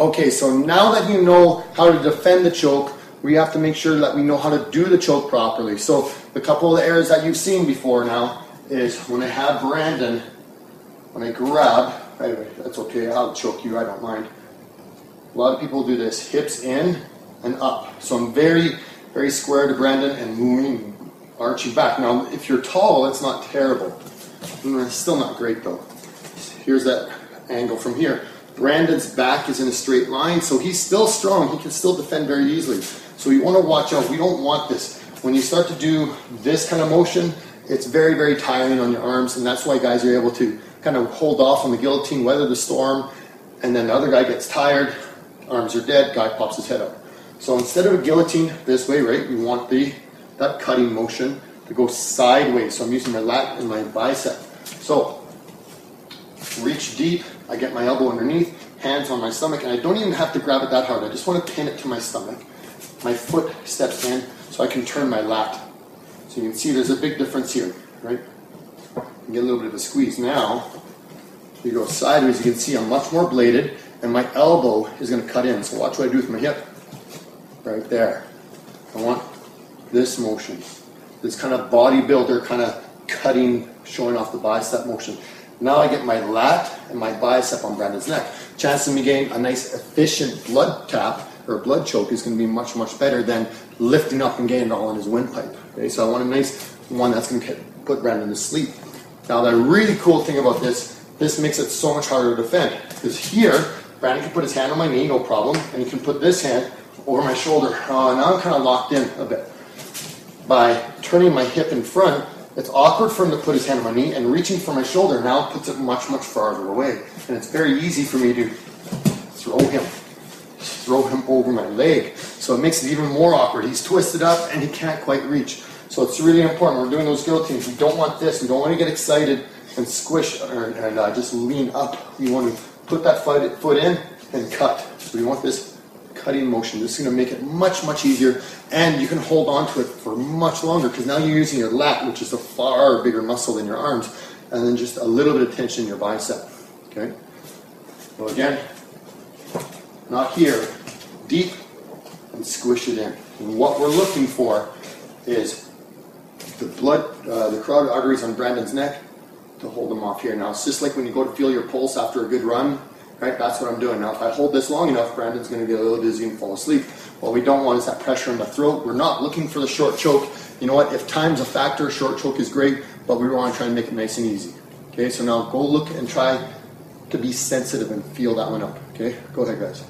Okay, so now that you know how to defend the choke, we have to make sure that we know how to do the choke properly. So the couple of areas that you've seen before now is when I have Brandon, when I grab, anyway, that's okay, I'll choke you, I don't mind. A lot of people do this, hips in and up. So I'm very, very square to Brandon and moving, arching back. Now, if you're tall, it's not terrible. It's still not great though. Here's that angle from here. Brandon's back is in a straight line, so he's still strong. He can still defend very easily. So you want to watch out. We don't want this. When you start to do this kind of motion, it's very, very tiring on your arms, and that's why guys are able to kind of hold off on the guillotine, weather the storm, and then the other guy gets tired, arms are dead, guy pops his head up. So instead of a guillotine this way, right, we want that cutting motion to go sideways. So I'm using my lat and my bicep. So reach deep, I get my elbow underneath, hands on my stomach, and I don't even have to grab it that hard. I just want to pin it to my stomach. My foot steps in so I can turn my lat. So you can see there's a big difference here, right? You get a little bit of a squeeze. Now, you go sideways, you can see I'm much more bladed, and my elbow is going to cut in. So watch what I do with my hip. Right there. I want this motion. This kind of bodybuilder kind of cutting, showing off the bicep motion. Now I get my lat and my bicep on Brandon's neck. Chances of me getting a nice efficient blood tap or blood choke is going to be much, much better than lifting up and getting it all in his windpipe. Okay, so I want a nice one that's going to put Brandon to sleep. Now the really cool thing about this makes it so much harder to defend. Because here, Brandon can put his hand on my knee, no problem, and he can put this hand over my shoulder. Now I'm kind of locked in a bit. By turning my hip in front, it's awkward for him to put his hand on my knee, and reaching for my shoulder now puts it much, much farther away. And it's very easy for me to throw him over my leg. So it makes it even more awkward. He's twisted up and he can't quite reach. So it's really important. We're doing those guillotines. We don't want this. We don't want to get excited and squish and just lean up. We want to put that foot in and cut. So we want this cutting motion. This is going to make it much, much easier, and you can hold on to it for much longer because now you're using your lat, which is a far bigger muscle than your arms, and then just a little bit of tension in your bicep. Okay? So again, not here, deep, and squish it in. And what we're looking for is the blood, the carotid arteries on Brandon's neck to hold them off here. Now it's just like when you go to feel your pulse after a good run. Right, that's what I'm doing. Now if I hold this long enough, Brandon's going to get a little dizzy and fall asleep. What we don't want is that pressure in the throat. We're not looking for the short choke. You know what, if time's a factor, short choke is great, but we want to try and make it nice and easy. Okay, so now go look and try to be sensitive and feel that one up. Okay, go ahead guys.